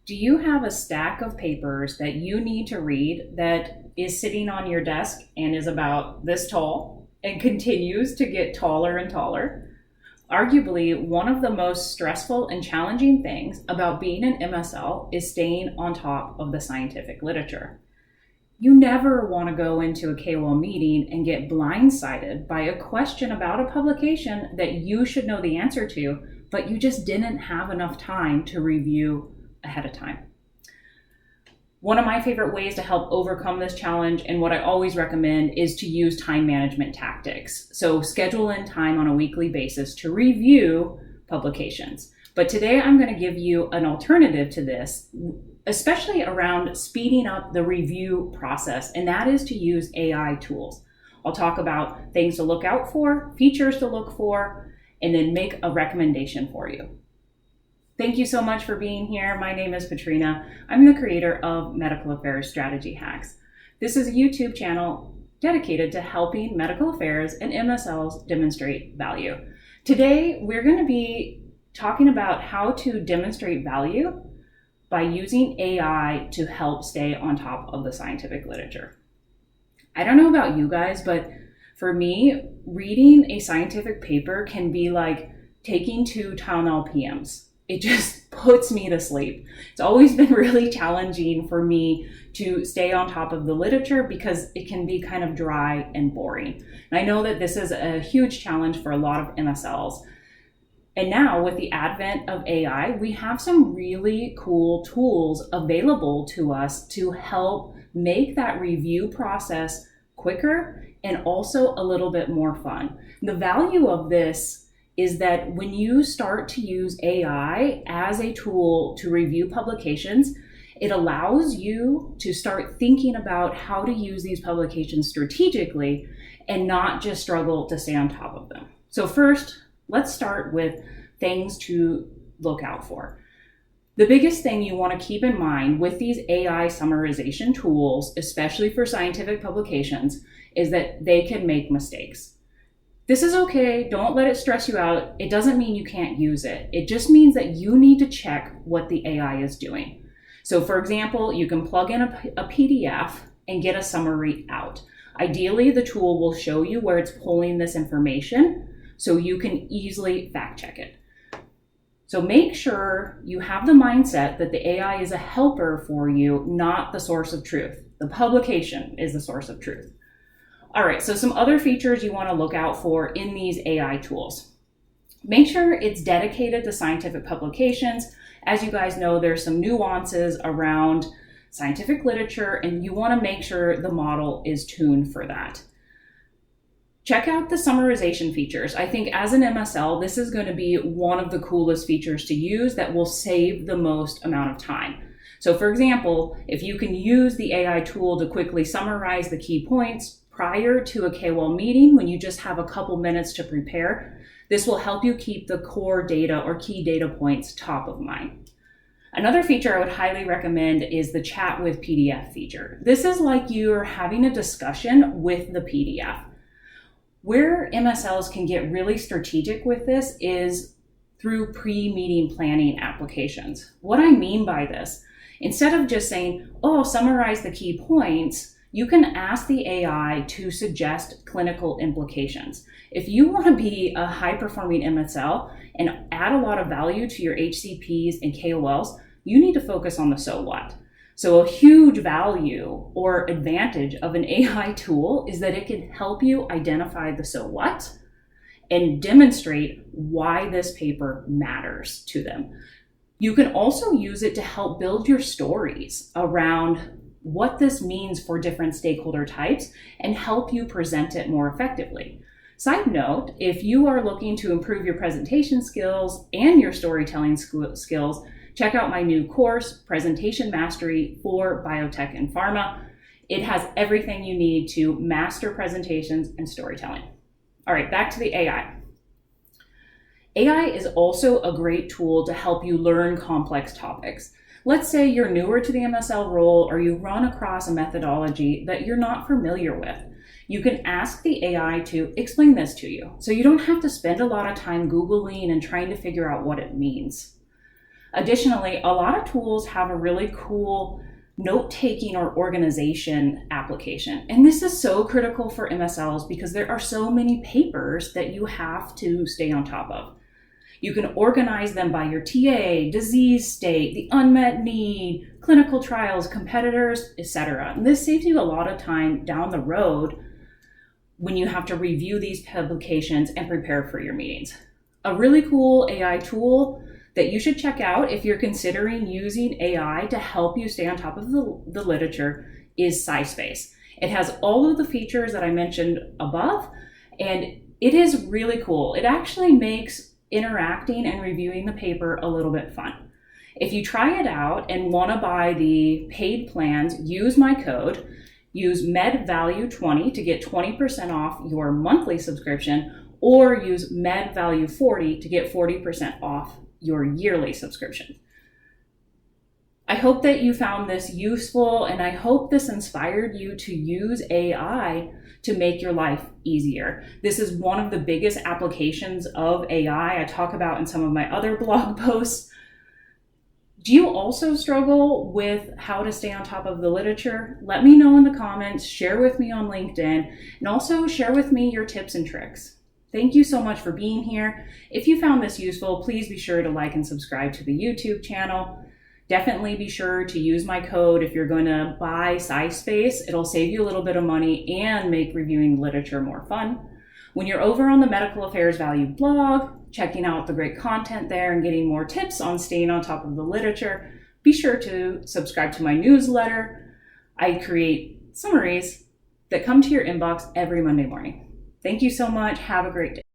Do you have a stack of papers that you need to read that is sitting on your desk and is about this tall and continues to get taller and taller? Arguably, one of the most stressful and challenging things about being an MSL is staying on top of the scientific literature. You never want to go into a KOL meeting and get blindsided by a question about a publication that you should know the answer to, but you just didn't have enough time to review ahead of time. One of my favorite ways to help overcome this challenge, and what I always recommend, is to use time management tactics. So schedule in time on a weekly basis to review publications. But today I'm going to give you an alternative to this, especially around speeding up the review process, and that is to use AI tools. I'll talk about things to look out for, features to look for, and then make a recommendation for you. Thank you so much for being here. My name is Patrina. I'm the creator of Medical Affairs Strategy Hacks. This is a YouTube channel dedicated to helping medical affairs and MSLs demonstrate value. Today, we're going to be talking about how to demonstrate value by using AI to help stay on top of the scientific literature. I don't know about you guys, but for me, reading a scientific paper can be like taking 2 Tylenol PMs. It just puts me to sleep. It's always been really challenging for me to stay on top of the literature because it can be kind of dry and boring. And I know that this is a huge challenge for a lot of MSLs. And now with the advent of AI, we have some really cool tools available to us to help make that review process quicker and also a little bit more fun. The value of this is that when you start to use AI as a tool to review publications, it allows you to start thinking about how to use these publications strategically and not just struggle to stay on top of them. So first, let's start with things to look out for. The biggest thing you want to keep in mind with these AI summarization tools, especially for scientific publications, is that they can make mistakes. This is okay. Don't let it stress you out. It doesn't mean you can't use it. It just means that you need to check what the AI is doing. So for example, you can plug in a PDF and get a summary out. Ideally, the tool will show you where it's pulling this information so you can easily fact check it. So make sure you have the mindset that the AI is a helper for you, not the source of truth. The publication is the source of truth. All right, so some other features you want to look out for in these AI tools. Make sure it's dedicated to scientific publications. As you guys know, there's some nuances around scientific literature, and you want to make sure the model is tuned for that. Check out the summarization features. I think as an MSL, this is going to be one of the coolest features to use that will save the most amount of time. So for example, if you can use the AI tool to quickly summarize the key points prior to a KOL meeting when you just have a couple minutes to prepare, this will help you keep the core data or key data points top of mind. Another feature I would highly recommend is the chat with PDF feature. This is like you're having a discussion with the PDF. Where MSLs can get really strategic with this is through pre-meeting planning applications. What I mean by this, instead of just saying, oh, summarize the key points, you can ask the AI to suggest clinical implications. If you want to be a high-performing MSL and add a lot of value to your HCPs and KOLs, you need to focus on the so what. So a huge value or advantage of an AI tool is that it can help you identify the so what and demonstrate why this paper matters to them. You can also use it to help build your stories around what this means for different stakeholder types and help you present it more effectively. Side note, if you are looking to improve your presentation skills and your storytelling skills, check out my new course, Presentation Mastery for Biotech and Pharma. It has everything you need to master presentations and storytelling. All right, back to the AI. AI is also a great tool to help you learn complex topics. Let's say you're newer to the MSL role or you run across a methodology that you're not familiar with. You can ask the AI to explain this to you, so you don't have to spend a lot of time Googling and trying to figure out what it means. Additionally, a lot of tools have a really cool note-taking or organization application. And this is so critical for MSLs because there are so many papers that you have to stay on top of. You can organize them by your TA, disease state, the unmet need, clinical trials, competitors, etc. And this saves you a lot of time down the road when you have to review these publications and prepare for your meetings. A really cool AI tool that you should check out if you're considering using AI to help you stay on top of the literature is SciSpace. It has all of the features that I mentioned above, and it is really cool. It actually makes interacting and reviewing the paper a little bit fun. If you try it out and want to buy the paid plans, use my code. Use MEDValue20 to get 20% off your monthly subscription, or use MEDValue40 to get 40% off your yearly subscription. I hope that you found this useful, and I hope this inspired you to use AI to make your life easier. This is one of the biggest applications of AI I talk about in some of my other blog posts. Do you also struggle with how to stay on top of the literature? Let me know in the comments, share with me on LinkedIn, and also share with me your tips and tricks. Thank you so much for being here. If you found this useful, please be sure to like and subscribe to the YouTube channel. Definitely be sure to use my code if you're going to buy SciSpace. It'll save you a little bit of money and make reviewing literature more fun. When you're over on the Medical Affairs Value blog, checking out the great content there and getting more tips on staying on top of the literature, be sure to subscribe to my newsletter. I create summaries that come to your inbox every Monday morning. Thank you so much. Have a great day.